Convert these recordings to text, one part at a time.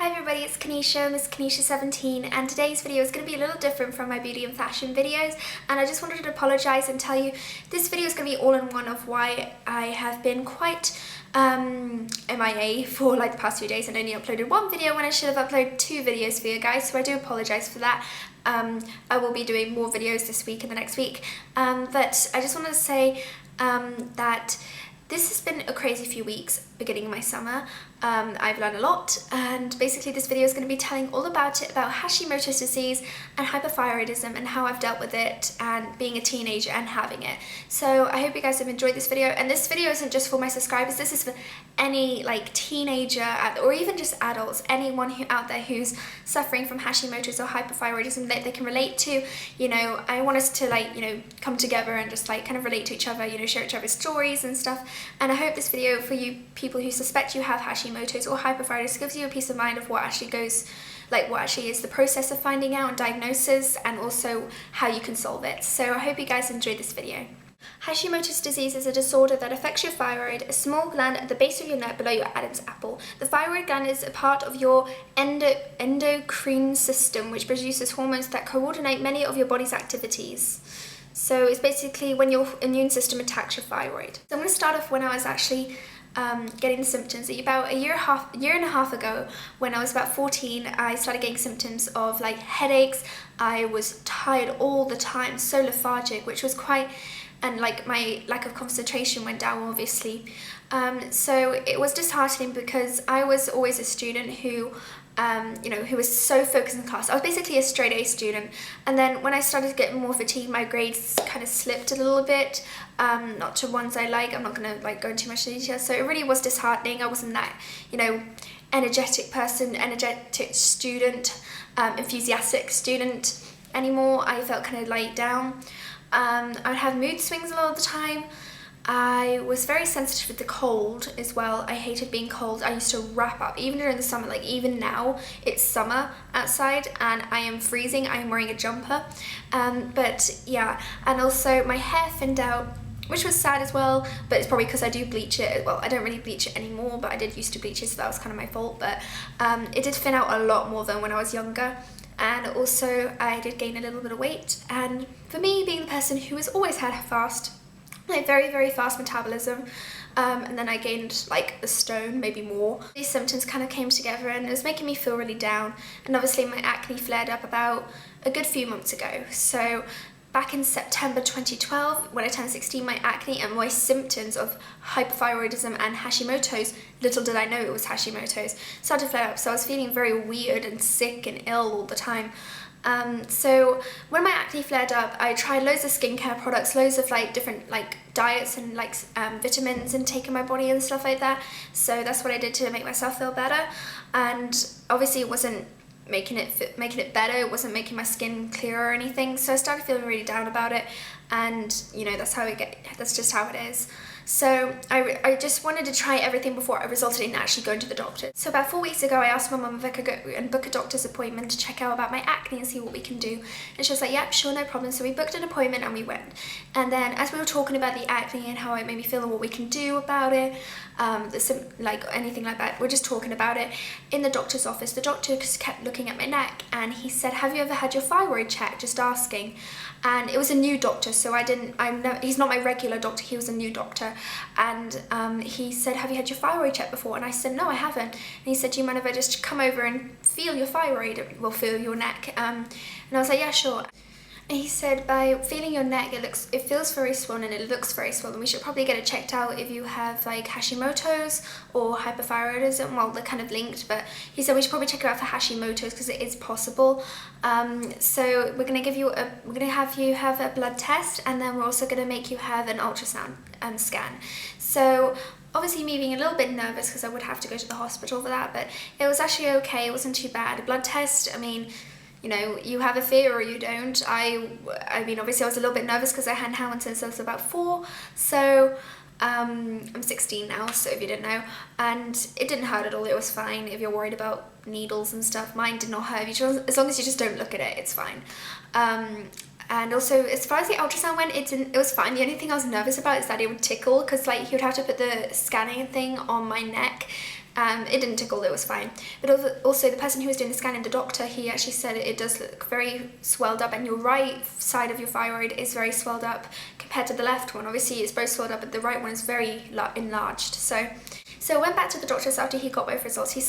Hi everybody, it's Kenesha, Miss Kenesha17, and today's video is going to be a little different from my beauty and fashion videos, and I just wanted to apologise and tell you this video is going to be all in one of why I have been quite MIA for like the past few days and only uploaded one video when I should have uploaded 2 videos for you guys, so I do apologise for that. I will be doing more videos this week and the next week, but I just wanted to say that this has been a crazy few weeks beginning of my summer. I've learned a lot, and basically this video is going to be telling all about it, about Hashimoto's disease and hypothyroidism and how I've dealt with it and being a teenager and having it. So I hope you guys have enjoyed this video, and this video isn't just for my subscribers, this is for any like teenager or even just adults, anyone who out there who's suffering from Hashimoto's or hypothyroidism that they can relate to. You know, I want us to like, you know, come together and just like kind of relate to each other, you know, share each other's stories and stuff. And I hope this video for you people who suspect you have Hashimoto's or hypothyroidism gives you a peace of mind of what actually goes, like what actually is the process of finding out and diagnosis, and also how you can solve it. So I hope you guys enjoyed this video. Hashimoto's disease is a disorder that affects your thyroid, a small gland at the base of your neck below your Adam's apple. The thyroid gland is a part of your endocrine system, which produces hormones that coordinate many of your body's activities. So it's basically when your immune system attacks your thyroid. So I'm going to start off when I was actually getting the symptoms. About a year and a half ago, when I was about 14, I started getting symptoms of like headaches. I was tired all the time, so lethargic, which was quite, and like my lack of concentration went down obviously. So it was disheartening because I was always a student who you know, who was so focused in class. I was basically a straight A student, and then when I started getting more fatigue, my grades kind of slipped a little bit, not to ones I like. I'm not going to like go into too much detail, so it really was disheartening. I wasn't that, you know, energetic person, energetic student, enthusiastic student anymore. I felt kind of laid down. I would have mood swings a lot of the time. I was very sensitive with the cold as well. I hated being cold. I used to wrap up, even during the summer, like even now, it's summer outside and I am freezing, I am wearing a jumper. But yeah, and also my hair thinned out, which was sad as well, but it's probably because I do bleach it. Well, I don't really bleach it anymore, but I did used to bleach it, so that was kind of my fault. But it did thin out a lot more than when I was younger. And also I did gain a little bit of weight. And for me, being the person who has always had very fast metabolism, and then I gained like a stone, maybe more. These symptoms kind of came together and it was making me feel really down, and obviously my acne flared up about a good few months ago. So back in September 2012, when I turned 16, my acne and my symptoms of hypothyroidism and Hashimoto's, little did I know it was Hashimoto's, started to flare up. So I was feeling very weird and sick and ill all the time. So when my acne flared up, I tried loads of skincare products, loads of like different like diets and like vitamins intake in my body and stuff like that. So that's what I did to make myself feel better, and obviously it wasn't making it better. It wasn't making my skin clearer or anything. So I started feeling really down about it, and you know, that's just how it is. So I just wanted to try everything before I resulted in actually going to the doctor. So about 4 weeks ago, I asked my mum if I could go and book a doctor's appointment to check out about my acne and see what we can do. And she was like, yep, sure, no problem. So we booked an appointment and we went. And then as we were talking about the acne and how it made me feel and what we can do about it, like anything like that, we're just talking about it in the doctor's office. The doctor just kept looking at my neck and he said, have you ever had your thyroid checked? Just asking. And it was a new doctor, so he's not my regular doctor, he was a new doctor. And he said, have you had your thyroid checked before? And I said, no, I haven't. And he said, do you mind if I just come over and feel your thyroid? Well, feel your neck. And I was like, yeah, sure. And he said, by feeling your neck, it feels very swollen, it looks very swollen. We should probably get it checked out if you have like Hashimoto's or hypothyroidism. Well, they're kind of linked, but he said we should probably check it out for Hashimoto's because it is possible. So we're gonna have you have a blood test, and then we're also gonna make you have an ultrasound scan. So obviously me being a little bit nervous because I would have to go to the hospital for that, but it was actually okay. It wasn't too bad. A blood test, I mean, you know, you have a fear or you don't. I mean, obviously I was a little bit nervous because I hadn't had one since I was about 4. So I'm 16 now, so if you didn't know. And it didn't hurt at all, it was fine. If you're worried about needles and stuff, mine did not hurt. As long as you just don't look at it, it's fine. And also, as far as the ultrasound went, it was fine. The only thing I was nervous about is that it would tickle, because like he would have to put the scanning thing on my neck It didn't tickle, it was fine. But also the person who was doing the scanning, the doctor, he actually said it does look very swelled up, and your right side of your thyroid is very swelled up compared to the left one. Obviously it's both swelled up, but the right one is very enlarged. So I went back to the doctors after he got both results. He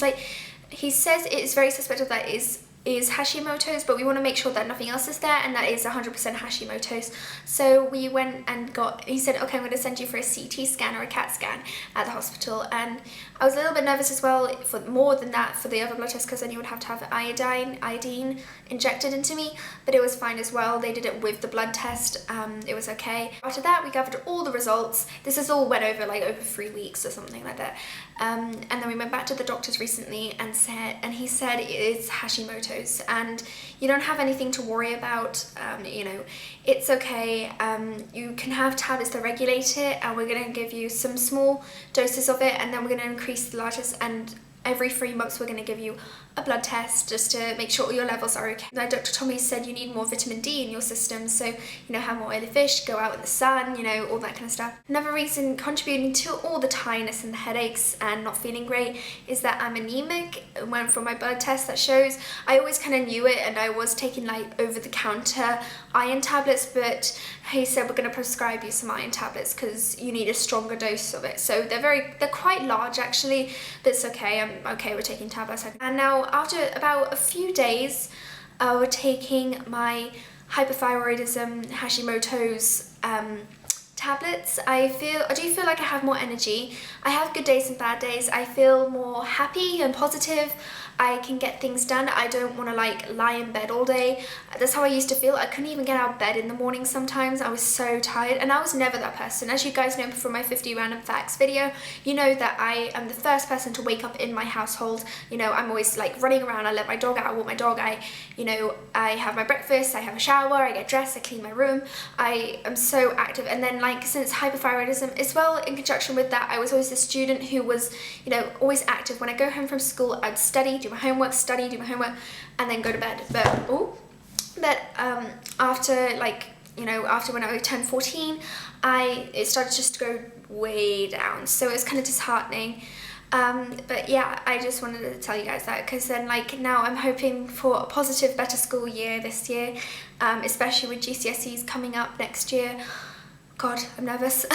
says it is very suspected that is Hashimoto's, but we want to make sure that nothing else is there, and that is 100% Hashimoto's. So we went and he said, okay, I'm going to send you for a CT scan or a CAT scan at the hospital. And I was a little bit nervous as well, for more than that for the other blood test, because then you would have to have iodine injected into me, but it was fine as well. They did it with the blood test. It was okay. After that, we gathered all the results. This is all went over like over 3 weeks or something like that. And then we went back to the doctors recently and he said it is Hashimoto's, and you don't have anything to worry about. You know, it's okay. You can have tablets to regulate it, and we're going to give you some small doses of it, and then we're going to increase the largest, and every 3 months we're going to give you a blood test just to make sure all your levels are okay. Now, Dr. Tommy said you need more vitamin D in your system, so, you know, have more oily fish, go out in the sun, you know, all that kind of stuff. Another reason contributing to all the tiredness and the headaches and not feeling great is that I'm anemic. When from my blood test that shows, I always kind of knew it, and I was taking like over-the-counter iron tablets, but he said we're going to prescribe you some iron tablets because you need a stronger dose of it. So they're quite large actually, but it's okay. I'm okay with taking tablets. And now after about a few days, we're taking my hypothyroidism Hashimoto's tablets. I do feel like I have more energy. I have good days and bad days. I feel more happy and positive. I can get things done. I don't want to like lie in bed all day. That's how I used to feel. I couldn't even get out of bed in the morning sometimes. I was so tired, and I was never that person. As you guys know from my 50 random facts video, you know that I am the first person to wake up in my household. You know, I'm always like running around. I let my dog out, I walk my dog, I have my breakfast, I have a shower, I get dressed, I clean my room. I am so active. And then like since hypothyroidism as well, in conjunction with that, I was always a student who was, you know, always active. When I go home from school, I'd study, do my homework, and then go to bed. But after like, you know, after when I turned 14, it started just to go way down. So it was kind of disheartening. But yeah, I just wanted to tell you guys that, because then like now I'm hoping for a positive, better school year this year, especially with GCSEs coming up next year. God, I'm nervous.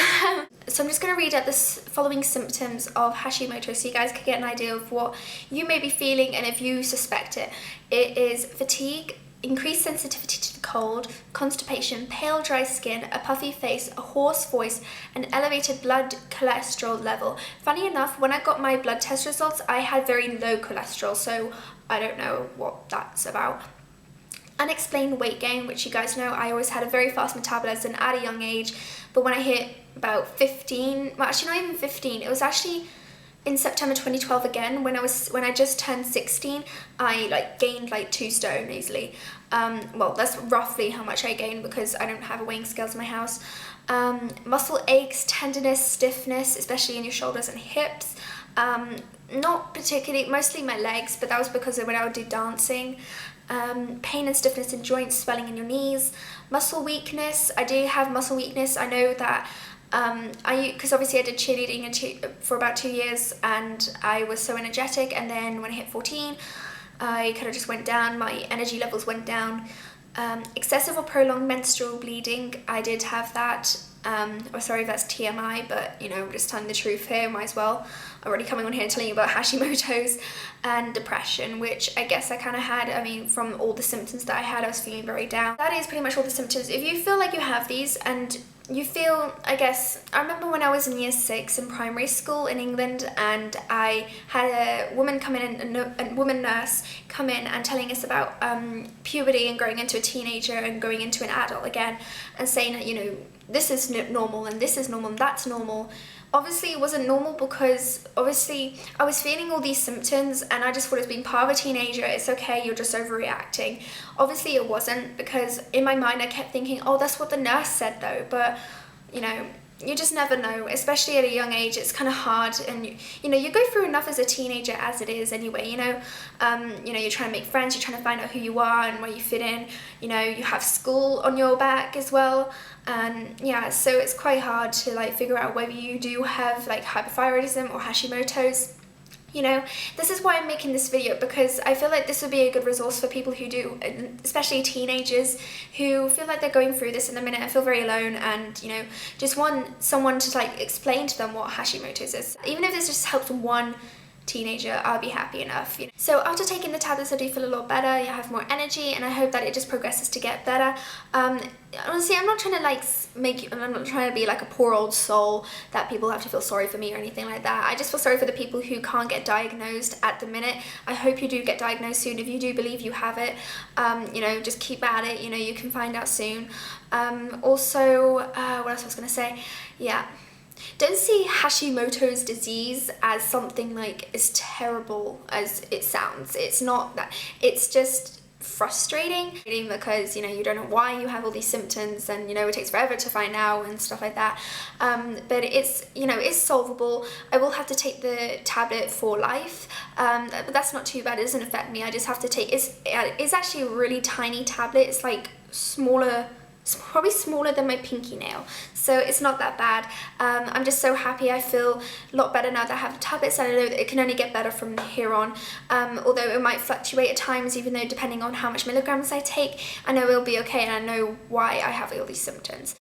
So I'm just going to read out the following symptoms of Hashimoto's so you guys can get an idea of what you may be feeling and if you suspect it. It is fatigue, increased sensitivity to the cold, constipation, pale dry skin, a puffy face, a hoarse voice, an elevated blood cholesterol level. Funny enough, when I got my blood test results, I had very low cholesterol, so I don't know what that's about. Unexplained weight gain, which you guys know I always had a very fast metabolism at a young age, but when I hit about 15, well actually not even 15, it was actually in September 2012 again, when I just turned 16, I like gained like 2 stone easily. Well, that's roughly how much I gained because I don't have a weighing scales in my house. Muscle aches, tenderness, stiffness, especially in your shoulders and hips. Not particularly, mostly my legs, but that was because of when I would do dancing. Pain and stiffness in joints, swelling in your knees, muscle weakness. I do have muscle weakness. I know that because obviously I did cheerleading for about 2 years, and I was so energetic, and then when I hit 14 I kind of just went down, my energy levels went down. Excessive or prolonged menstrual bleeding, I did have that. Oh, sorry if that's TMI, but you know, I'm just telling the truth here, might as well. I'm already coming on here and telling you about Hashimoto's. And depression, which I guess I kind of had. I mean, from all the symptoms that I had, I was feeling very down. That is pretty much all the symptoms. If you feel like you have these and you feel, I remember when I was in year 6 in primary school in England, and I had a woman come in, a woman nurse come in and telling us about puberty and growing into a teenager and going into an adult again, and saying that, you know, this is normal and this is normal and that's normal. Obviously it wasn't normal because obviously I was feeling all these symptoms and I just thought it was being part of a teenager. It's okay, you're just overreacting. Obviously it wasn't, because in my mind I kept thinking, oh, that's what the nurse said though. But you know, you just never know, especially at a young age. It's kind of hard, and you know, you go through enough as a teenager as it is anyway. You know, you're trying to make friends, you're trying to find out who you are and where you fit in. You know, you have school on your back as well, and yeah, so it's quite hard to like figure out whether you do have like hypothyroidism or Hashimoto's. You know, this is why I'm making this video, because I feel like this would be a good resource for people who do, especially teenagers who feel like they're going through this in the minute and feel very alone, and, you know, just want someone to like explain to them what Hashimoto's is. Even if this just helps one teenager, I'll be happy enough, you know. So after taking the tablets, I do feel a lot better. I have more energy, and I hope that it just progresses to get better. Honestly, I'm not trying to like I'm not trying to be like a poor old soul that people have to feel sorry for me or anything like that. I just feel sorry for the people who can't get diagnosed at the minute. I hope you do get diagnosed soon. If you do believe you have it, you know, just keep at it. You know, you can find out soon. Also, what else I was gonna say? Yeah. Don't see Hashimoto's disease as something like as terrible as it sounds. It's not that. It's just frustrating because, you know, you don't know why you have all these symptoms, and, you know, it takes forever to find out and stuff like that. But it's, you know, it's solvable. I will have to take the tablet for life, but that's not too bad. It doesn't affect me. I just have to take, it's actually a really tiny tablet. It's like smaller, it's probably smaller than my pinky nail, so it's not that bad. I'm just so happy. I feel a lot better now that I have the tablets, and I know that it can only get better from here on, although it might fluctuate at times, even though depending on how much milligrams I take, I know it'll be okay, and I know why I have all these symptoms.